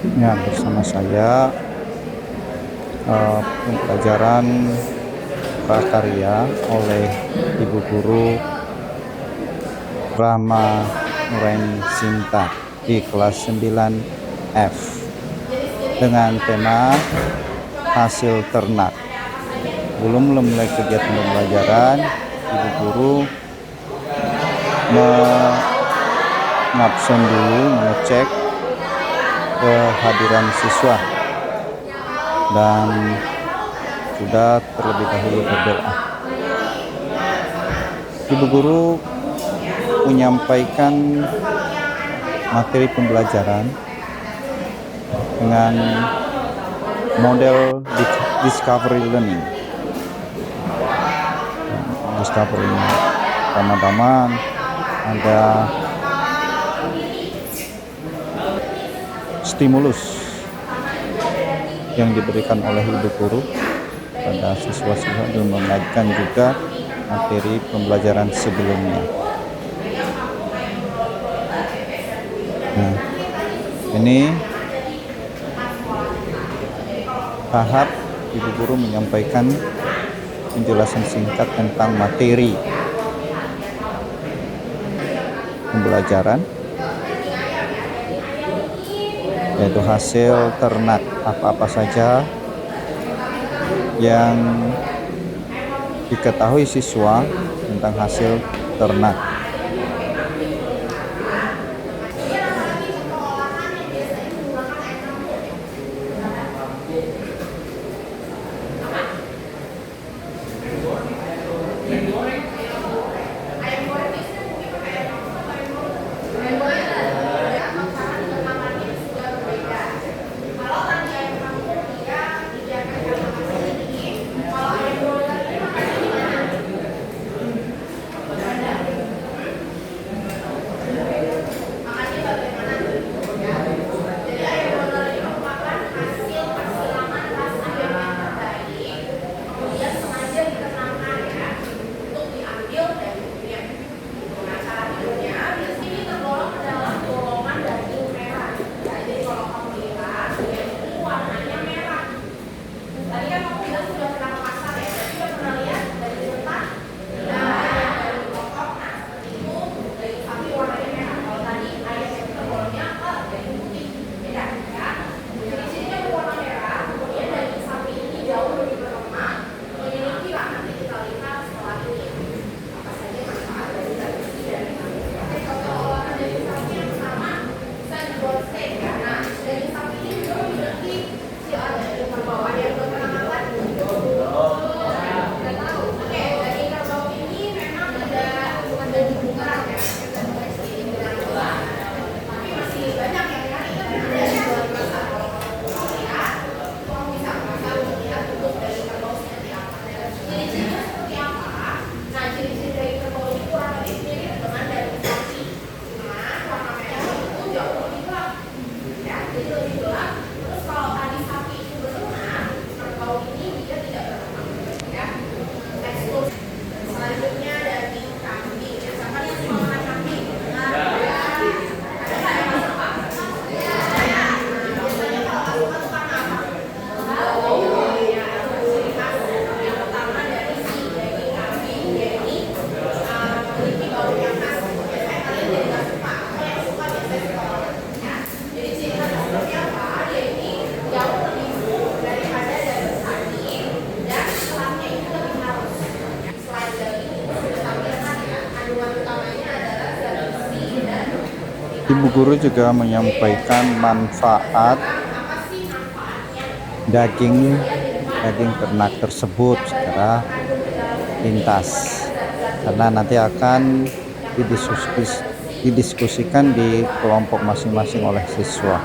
Ya, bersama saya pembelajaran prakarya oleh Ibu Guru Rama Nuraini Sinta di kelas 9F dengan tema hasil ternak. Belum mulai kegiatan pembelajaran, Ibu Guru mengabsen dulu, mengecek kehadiran siswa dan sudah terlebih dahulu berdoa. Ibu Guru menyampaikan materi pembelajaran dengan model discovery learning. Discovery pertama-tama ada stimulus yang diberikan oleh Ibu Guru pada siswa-siswa dan mengaitkan juga materi pembelajaran sebelumnya. Nah, ini tahap Ibu Guru menyampaikan penjelasan singkat tentang materi pembelajaran, yaitu hasil ternak, apa-apa saja yang diketahui siswa tentang hasil ternak. Ibu Guru juga menyampaikan manfaat daging ternak tersebut secara lintas, karena nanti akan didiskusikan di kelompok masing-masing oleh siswa.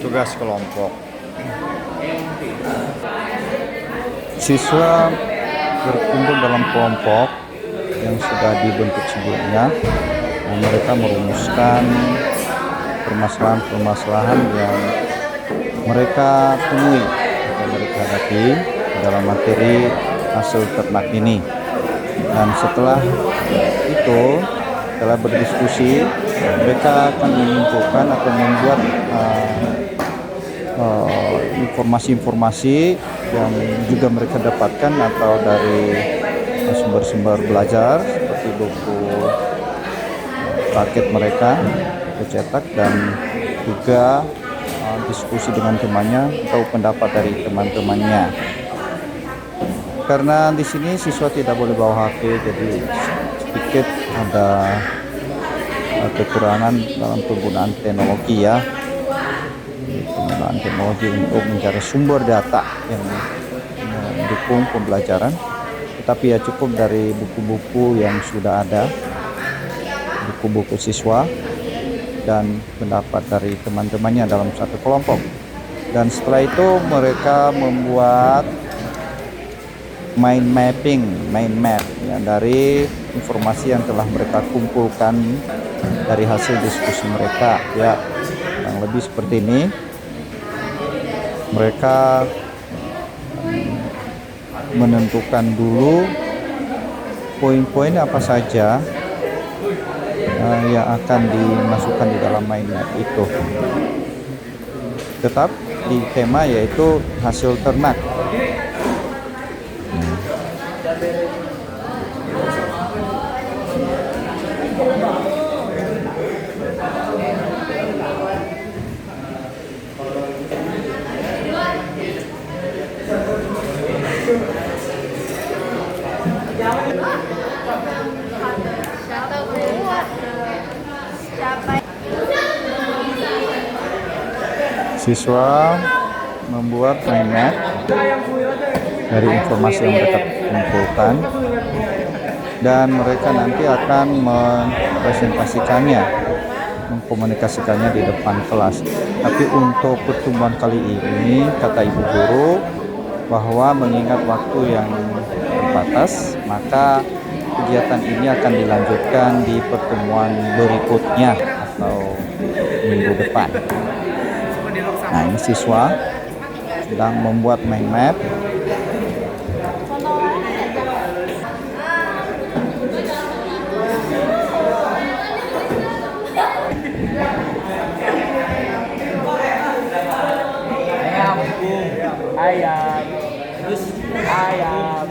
Tugas kelompok. Siswa berkumpul dalam kelompok yang sudah dibentuk sebelumnya, dan mereka merumuskan permasalahan-permasalahan yang mereka temui atau mereka hadapi dalam materi hasil ternak ini. Dan setelah itu, setelah berdiskusi, mereka akan menyimpulkan atau membuat informasi-informasi yang juga mereka dapatkan atau dari sumber-sumber belajar seperti buku paket mereka dicetak, dan juga diskusi dengan temannya atau pendapat dari teman-temannya. Karena di sini siswa tidak boleh bawa HP, jadi sedikit ada kekurangan dalam penggunaan teknologi ya. Penggunaan teknologi untuk mencari sumber data yang mendukung pembelajaran, tetapi ya cukup dari buku-buku yang sudah ada, buku-buku siswa dan pendapat dari teman-temannya dalam satu kelompok. Dan setelah itu mereka membuat mind map ya, dari informasi yang telah mereka kumpulkan dari hasil diskusi mereka ya, yang lebih seperti ini. Mereka menentukan dulu poin-poin apa saja yang akan dimasukkan di dalam mind map itu, tetap di tema yaitu hasil ternak. Siswa membuat mind map dari informasi yang mereka kumpulkan, dan mereka nanti akan mempresentasikannya, mengkomunikasikannya di depan kelas. Tapi untuk pertemuan kali ini, kata ibu guru, bahwa mengingat waktu yang terbatas, maka kegiatan ini akan dilanjutkan di pertemuan berikutnya atau minggu depan. Nah, ini siswa sedang membuat mind map. Ayam, terus ayam.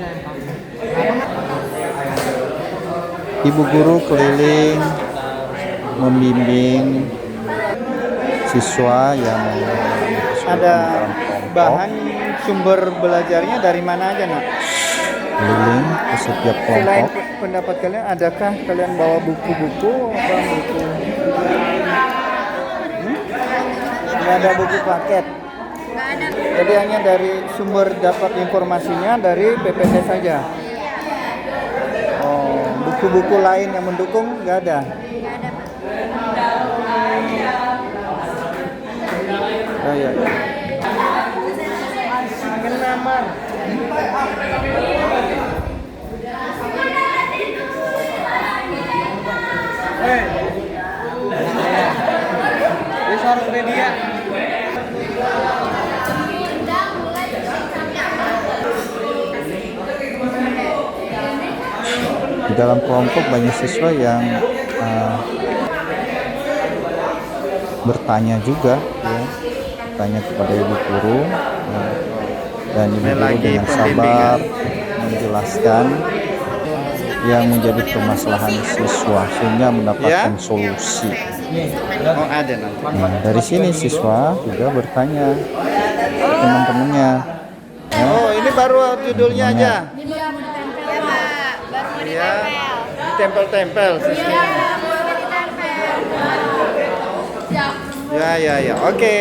Ibu guru keliling membimbing siswa yang ada bahan sumber belajarnya dari mana aja, Nak? Keliling ke setiap kelompok. Selain pendapat kalian, adakah kalian bawa buku-buku apa buku? Nggak ada buku paket. Nggak ada. Jadi hanya dari sumber dapat informasinya dari PPT saja. Oh, buku-buku lain yang mendukung nggak ada. Oh, iya, iya. Di dalam kelompok banyak siswa yang bertanya juga, ya, tanya kepada ibu guru, ya, dan ibu guru dengan sabar menjelaskan yang menjadi permasalahan siswa sehingga mendapatkan solusi. Oh, ada nanti. Nah, dari sini siswa juga bertanya ke teman-temannya. Ya, Oh, ini baru judulnya aja. Ini baru mau ditempel ya, Pak. Baru mau Ya, ditempel. ditempel-tempel Iya, sistemnya. baru mau ditempel. Ya. Oke,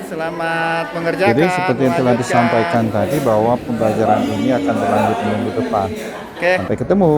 selamat mengerjakan. jadi seperti yang telah disampaikan tadi bahwa pembelajaran ini akan berlanjut minggu depan. Oke. Sampai ketemu.